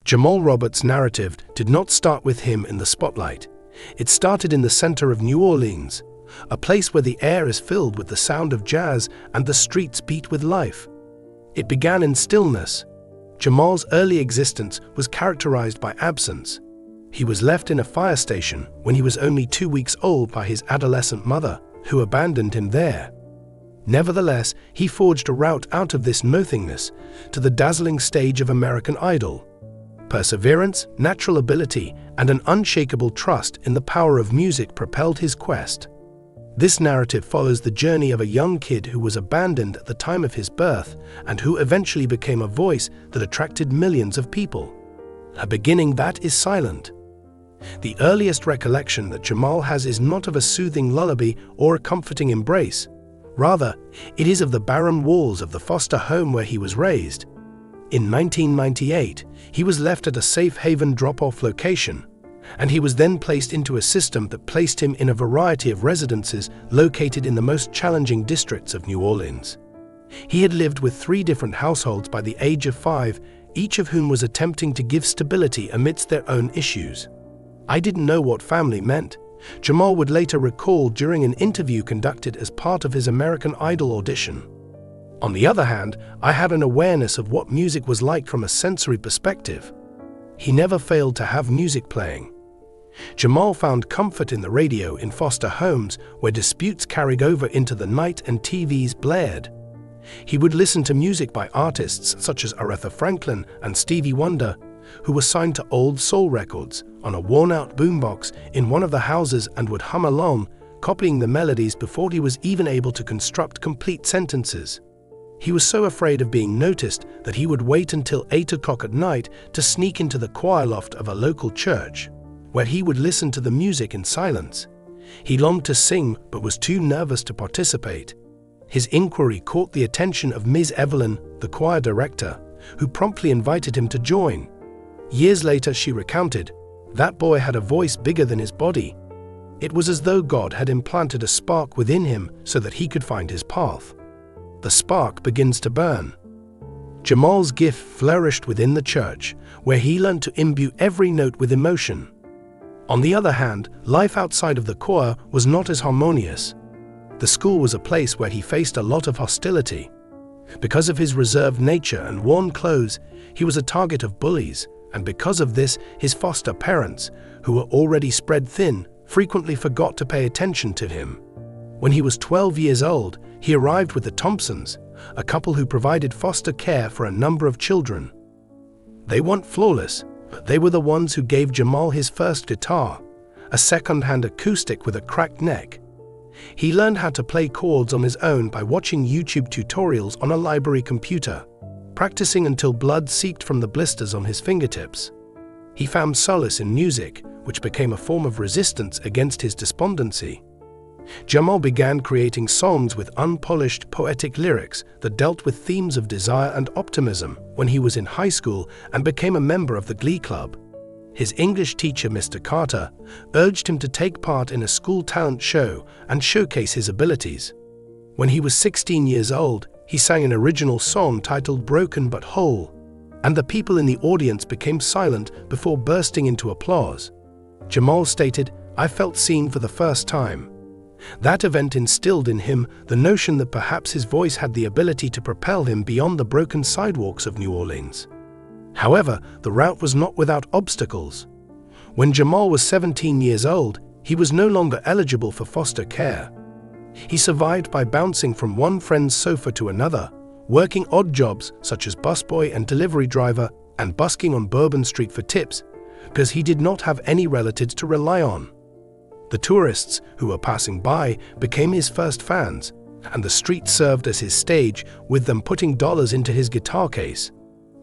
Jamal Roberts' narrative did not start with him in the spotlight. It started in the center of New Orleans, a place where the air is filled with the sound of jazz and the streets beat with life. It began in stillness. Jamal's early existence was characterized by absence. He was left in a fire station when he was only 2 weeks old by his adolescent mother, who abandoned him there. Nevertheless, he forged a route out of this nothingness to the dazzling stage of American Idol. Perseverance, natural ability, and an unshakable trust in the power of music propelled his quest. This narrative follows the journey of a young kid who was abandoned at the time of his birth and who eventually became a voice that attracted millions of people. A beginning that is silent. The earliest recollection that Jamal has is not of a soothing lullaby or a comforting embrace. Rather, it is of the barren walls of the foster home where he was raised. In 1998, he was left at a safe haven drop-off location, and he was then placed into a system that placed him in a variety of residences located in the most challenging districts of New Orleans. He had lived with 3 different households by the age of 5, each of whom was attempting to give stability amidst their own issues. "I didn't know what family meant," Jamal would later recall during an interview conducted as part of his American Idol audition. "On the other hand, I had an awareness of what music was like from a sensory perspective." He never failed to have music playing. Jamal found comfort in the radio in foster homes where disputes carried over into the night and TVs blared. He would listen to music by artists such as Aretha Franklin and Stevie Wonder, who were signed to old soul records on a worn-out boombox in one of the houses and would hum along, copying the melodies before he was even able to construct complete sentences. He was so afraid of being noticed that he would wait until 8 o'clock at night to sneak into the choir loft of a local church, where he would listen to the music in silence. He longed to sing but was too nervous to participate. His inquiry caught the attention of Ms. Evelyn, the choir director, who promptly invited him to join. Years later, she recounted, "That boy had a voice bigger than his body. It was as though God had implanted a spark within him so that he could find his path." The spark begins to burn. Jamal's gift flourished within the church, where he learned to imbue every note with emotion. On the other hand, life outside of the choir was not as harmonious. The school was a place where he faced a lot of hostility. Because of his reserved nature and worn clothes, he was a target of bullies, and because of this, his foster parents, who were already spread thin, frequently forgot to pay attention to him. When he was 12 years old, he arrived with the Thompsons, a couple who provided foster care for a number of children. They weren't flawless, but they were the ones who gave Jamal his first guitar, a second-hand acoustic with a cracked neck. He learned how to play chords on his own by watching YouTube tutorials on a library computer, practicing until blood seeped from the blisters on his fingertips. He found solace in music, which became a form of resistance against his despondency. Jamal began creating songs with unpolished, poetic lyrics that dealt with themes of desire and optimism when he was in high school and became a member of the Glee Club. His English teacher, Mr. Carter, urged him to take part in a school talent show and showcase his abilities. When he was 16 years old, he sang an original song titled "Broken But Whole," and the people in the audience became silent before bursting into applause. Jamal stated, "I felt seen for the first time." That event instilled in him the notion that perhaps his voice had the ability to propel him beyond the broken sidewalks of New Orleans. However, the route was not without obstacles. When Jamal was 17 years old, he was no longer eligible for foster care. He survived by bouncing from one friend's sofa to another, working odd jobs such as busboy and delivery driver, and busking on Bourbon Street for tips, because he did not have any relatives to rely on. The tourists who were passing by became his first fans, and the street served as his stage, with them putting dollars into his guitar case.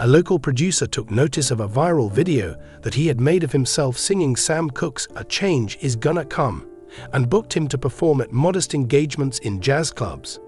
A local producer took notice of a viral video that he had made of himself singing Sam Cooke's "A Change Is Gonna Come," and booked him to perform at modest engagements in jazz clubs.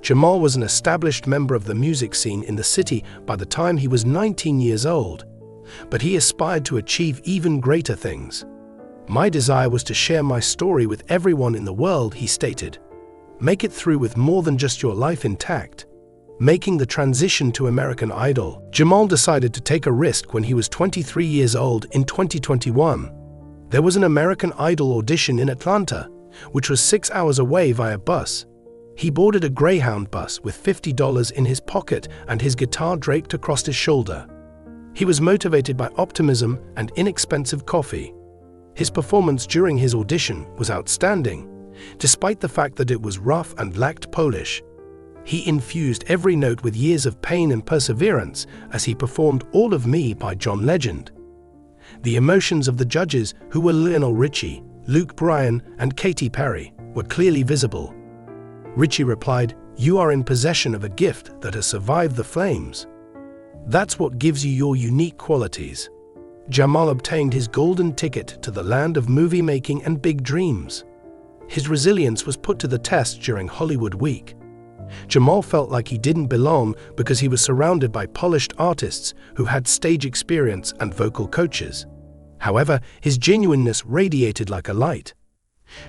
Jamal was an established member of the music scene in the city by the time he was 19 years old, but he aspired to achieve even greater things. "My desire was to share my story with everyone in the world," he stated. "Make it through with more than just your life intact." making the transition to American Idol. Jamal decided to take a risk when he was 23 years old in 2021. There was an American Idol audition in Atlanta, which was 6 hours away via bus. He boarded a Greyhound bus with $50 in his pocket and his guitar draped across his shoulder. He was motivated by optimism and inexpensive coffee. His performance during his audition was outstanding, despite the fact that it was rough and lacked polish. He infused every note with years of pain and perseverance as he performed All of Me by John Legend. The emotions of the judges, who were Lionel Richie, Luke Bryan, and Katy Perry, were clearly visible. Richie replied, "You are in possession of a gift that has survived the flames. That's what gives you your unique qualities." Jamal obtained his golden ticket to the land of movie making and big dreams. His resilience was put to the test during Hollywood Week. Jamal felt like he didn't belong because he was surrounded by polished artists who had stage experience and vocal coaches. However, his genuineness radiated like a light.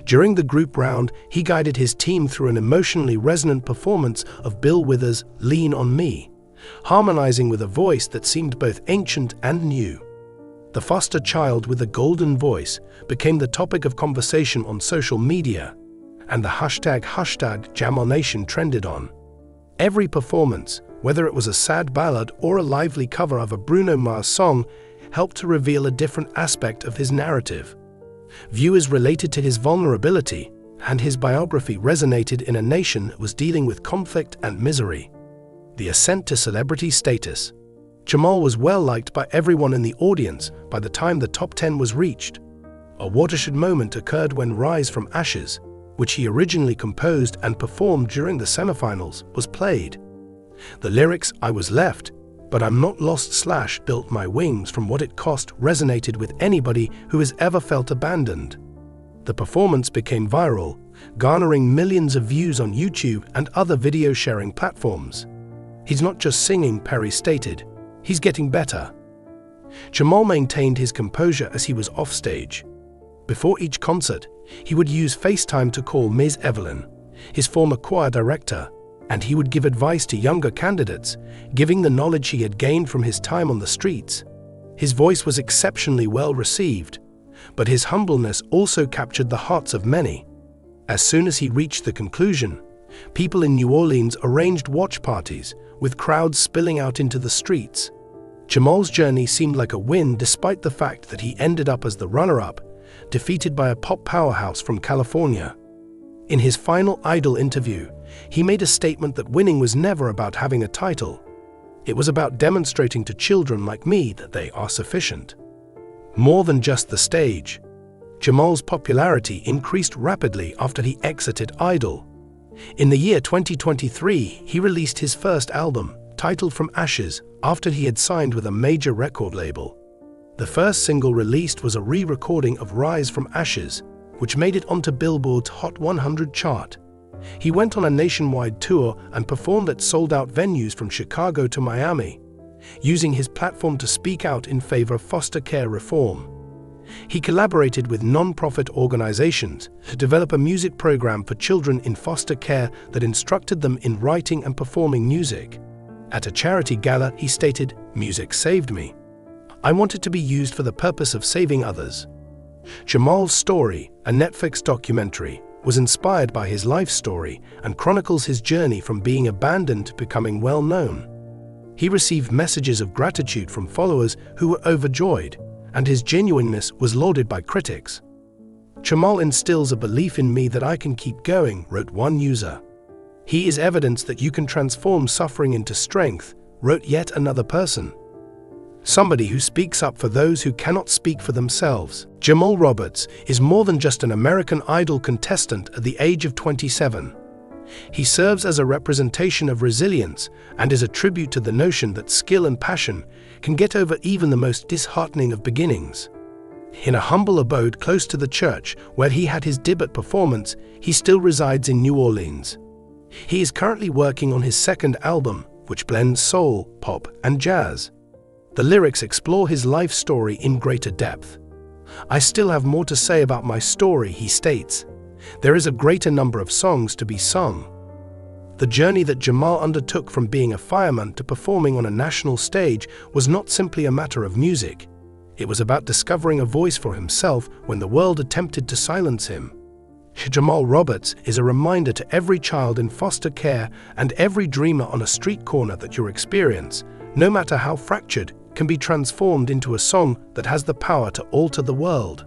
During the group round, he guided his team through an emotionally resonant performance of Bill Withers' "Lean on Me," harmonizing with a voice that seemed both ancient and new. The foster child with a golden voice became the topic of conversation on social media, and the hashtag #JamalNation trended on. Every performance, whether it was a sad ballad or a lively cover of a Bruno Mars song, helped to reveal a different aspect of his narrative. Viewers related to his vulnerability, and his biography resonated in a nation that was dealing with conflict and misery. The ascent to celebrity status. Jamal was well liked by everyone in the audience by the time the top 10 was reached. A watershed moment occurred when Rise from Ashes, which he originally composed and performed during the semifinals, was played. The lyrics, "I was left, but I'm not lost/built my wings from what it cost," resonated with anybody who has ever felt abandoned. The performance became viral, garnering millions of views on YouTube and other video sharing platforms. "He's not just singing," Perry stated. "He's getting better." Jamal maintained his composure as he was offstage. Before each concert, he would use FaceTime to call Ms. Evelyn, his former choir director, and he would give advice to younger candidates, giving the knowledge he had gained from his time on the streets. His voice was exceptionally well received, but his humbleness also captured the hearts of many. As soon as he reached the conclusion, people in New Orleans arranged watch parties, with crowds spilling out into the streets. Jamal's journey seemed like a win despite the fact that he ended up as the runner-up, defeated by a pop powerhouse from California. In his final Idol interview, he made a statement that winning was never about having a title. It was about demonstrating to children like me that they are sufficient. More than just the stage. Jamal's popularity increased rapidly after he exited Idol. In the year 2023, he released his first album, titled From Ashes, after he had signed with a major record label. The first single released was a re-recording of Rise from Ashes, which made it onto Billboard's Hot 100 chart. He went on a nationwide tour and performed at sold-out venues from Chicago to Miami, using his platform to speak out in favor of foster care reform. He collaborated with non-profit organizations to develop a music program for children in foster care that instructed them in writing and performing music. At a charity gala, he stated, "Music saved me. I wanted to be used for the purpose of saving others." Jamal's Story, a Netflix documentary, was inspired by his life story and chronicles his journey from being abandoned to becoming well-known. He received messages of gratitude from followers who were overjoyed, and his genuineness was lauded by critics. "Jamal instills a belief in me that I can keep going," wrote one user. "He is evidence that you can transform suffering into strength," wrote yet another person. Somebody who speaks up for those who cannot speak for themselves. Jamal Roberts is more than just an American Idol contestant at the age of 27. He serves as a representation of resilience and is a tribute to the notion that skill and passion can get over even the most disheartening of beginnings. In a humble abode close to the church where he had his debut performance, he still resides in New Orleans. He is currently working on his second album, which blends soul, pop, and jazz. The lyrics explore his life story in greater depth. "I still have more to say about my story," he states. "There is a greater number of songs to be sung." The journey that Jamal undertook from being a fireman to performing on a national stage was not simply a matter of music. It was about discovering a voice for himself when the world attempted to silence him. Jamal Roberts is a reminder to every child in foster care and every dreamer on a street corner that your experience, no matter how fractured, can be transformed into a song that has the power to alter the world.